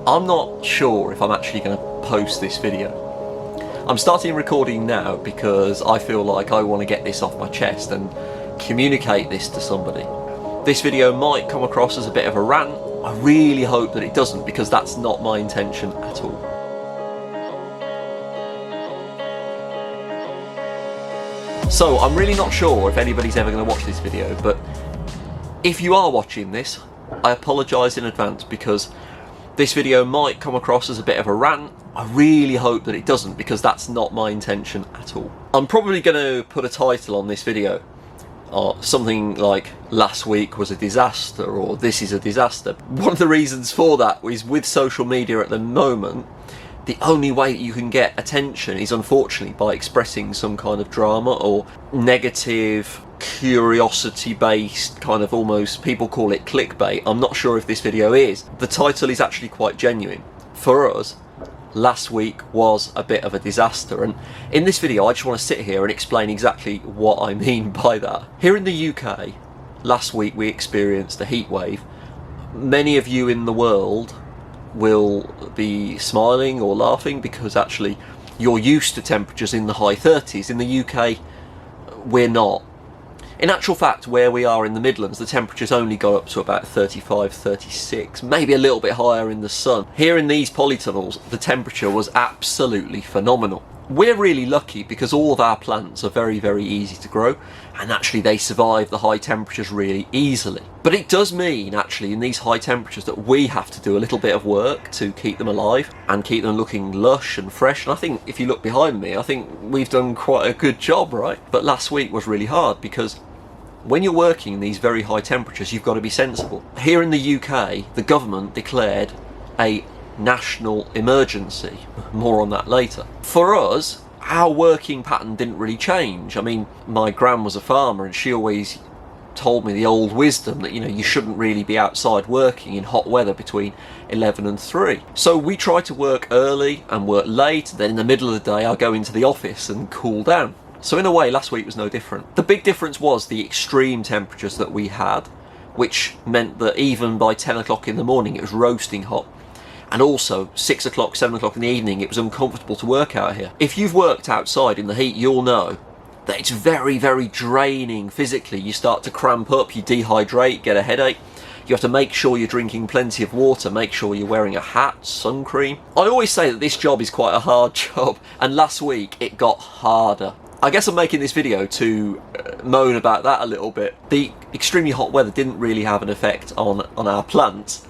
I'm not sure if I'm actually going to post this video. I'm starting recording now because I feel like I want to get this off my chest and communicate this to somebody. This video might come across as a bit of a rant. I really hope that it doesn't, because that's not my intention at all. So I'm really not sure if anybody's ever going to watch this video, but if you are watching this, I apologise in advance, because this video might come across as a bit of a rant. I really hope that it doesn't, because that's not my intention at all. I'm probably going to put a title on this video, something like "Last week was a disaster" or "This is a disaster." One of the reasons for that is, with social media at the moment, the only way you can get attention is unfortunately by expressing some kind of drama or negative, curiosity-based kind of, almost, people call it clickbait. I'm not sure if this video is. The title is actually quite genuine. For us, last week was a bit of a disaster, and in this video I just want to sit here and explain exactly what I mean by that. Here in the UK, last week we experienced a heat wave. Many of you in the world will be smiling or laughing because actually you're used to temperatures in the high 30s. In the UK, we're not. In actual fact, where we are in the Midlands, the temperatures only go up to about 35, 36, maybe a little bit higher in the sun. Here in these polytunnels, the temperature was absolutely phenomenal. We're really lucky because all of our plants are very, very easy to grow, and actually they survive the high temperatures really easily. But it does mean, actually, in these high temperatures that we have to do a little bit of work to keep them alive and keep them looking lush and fresh. And I think if you look behind me, I think we've done quite a good job, right? But last week was really hard, because when you're working in these very high temperatures, you've got to be sensible. Here in the UK, the government declared a national emergency. More on that later. For us, our working pattern didn't really change. I mean, my gran was a farmer and she always told me the old wisdom that, you know, you shouldn't really be outside working in hot weather between 11 and 3. So we try to work early and work late, then in the middle of the day I go into the office and cool down. So in a way, last week was no different. The big difference was the extreme temperatures that we had, which meant that even by 10 o'clock in the morning it was roasting hot. And also 6 o'clock, 7 o'clock in the evening, it was uncomfortable to work out here. If you've worked outside in the heat, you'll know that it's very, very draining physically. You start to cramp up, you dehydrate, get a headache. You have to make sure you're drinking plenty of water, make sure you're wearing a hat, sun cream. I always say that this job is quite a hard job, and last week it got harder. I guess I'm making this video to moan about that a little bit. The extremely hot weather didn't really have an effect on our plants,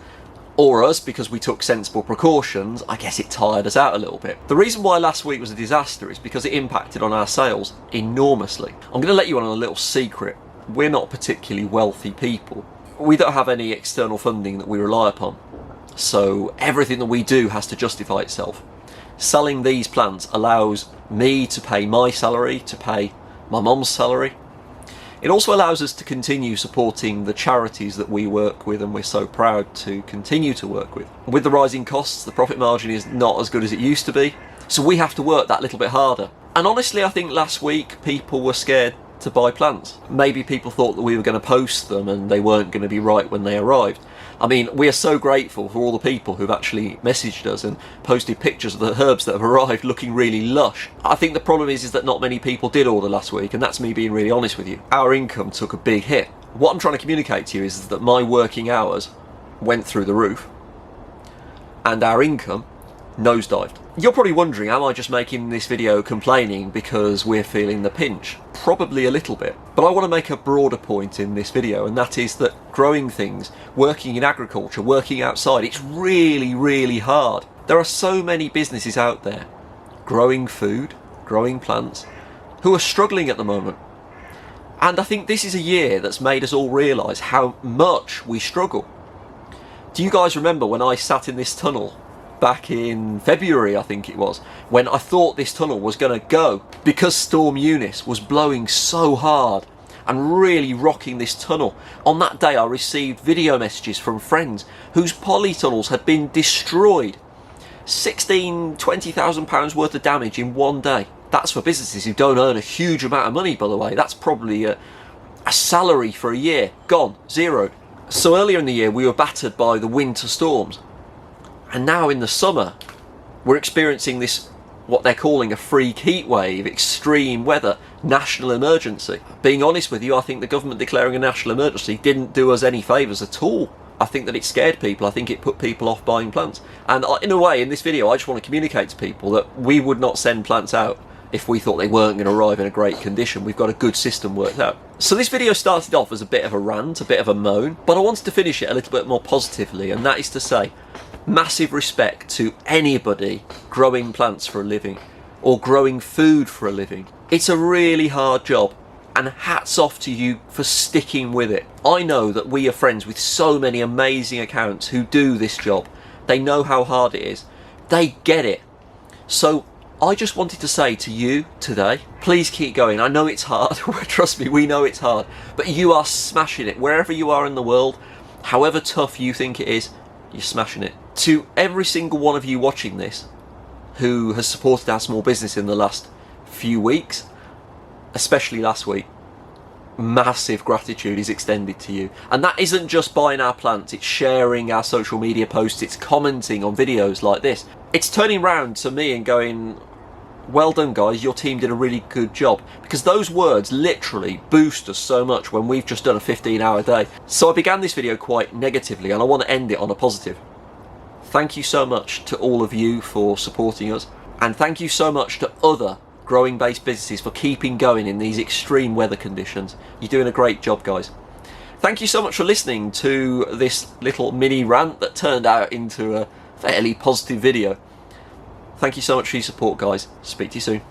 or us, because we took sensible precautions. I guess it tired us out a little bit. The reason why last week was a disaster is because it impacted on our sales enormously. I'm going to let you on a little secret. We're not particularly wealthy people. We don't have any external funding that we rely upon. So everything that we do has to justify itself. Selling these plants allows me to pay my salary, to pay my mum's salary. It also allows us to continue supporting the charities that we work with and we're so proud to continue to work with. With the rising costs, the profit margin is not as good as it used to be, so we have to work that little bit harder. And honestly, I think last week people were scared to buy plants. Maybe people thought that we were going to post them and they weren't going to be right when they arrived. I mean, we are so grateful for all the people who've actually messaged us and posted pictures of the herbs that have arrived looking really lush. I think the problem is that not many people did order last week, and that's me being really honest with you. Our income took a big hit. What I'm trying to communicate to you is that my working hours went through the roof and our income nosedived. You're probably wondering, am I just making this video complaining because we're feeling the pinch? Probably a little bit. But I want to make a broader point in this video, and that is that growing things, working in agriculture, working outside, it's really, really hard. There are so many businesses out there growing food, growing plants, who are struggling at the moment. And I think this is a year that's made us all realise how much we struggle. Do you guys remember when I sat in this tunnel back in February, I think it was, when I thought this tunnel was going to go because Storm Eunice was blowing so hard and really rocking this tunnel? On that day I received video messages from friends whose polytunnels had been destroyed. £20,000 worth of damage in one day. That's for businesses who don't earn a huge amount of money, by the way. That's probably a salary for a year. Gone. Zeroed. So earlier in the year we were battered by the winter storms. And now in the summer, we're experiencing this, what they're calling a freak heat wave, extreme weather, national emergency. Being honest with you, I think the government declaring a national emergency didn't do us any favours at all. I think that it scared people. I think it put people off buying plants. And in a way, in this video, I just want to communicate to people that we would not send plants out if we thought they weren't going to arrive in a great condition. We've got a good system worked out. So this video started off as a bit of a rant, a bit of a moan, but I wanted to finish it a little bit more positively, and that is to say, massive respect to anybody growing plants for a living or growing food for a living. It's a really hard job, and hats off to you for sticking with it. I know that we are friends with so many amazing accounts who do this job. They know how hard it is. They get it. So I just wanted to say to you today, please keep going. I know it's hard. Trust me, we know it's hard. But you are smashing it. Wherever you are in the world, however tough you think it is, you're smashing it. To every single one of you watching this who has supported our small business in the last few weeks, especially last week, massive gratitude is extended to you. And that isn't just buying our plants, it's sharing our social media posts, it's commenting on videos like this. It's turning round to me and going, well done guys, your team did a really good job. Because those words literally boost us so much when we've just done a 15-hour day. So I began this video quite negatively and I want to end it on a positive. Thank you so much to all of you for supporting us, and thank you so much to other growing based businesses for keeping going in these extreme weather conditions. You're doing a great job, guys. Thank you so much for listening to this little mini rant that turned out into a fairly positive video. Thank you so much for your support, guys. Speak to you soon.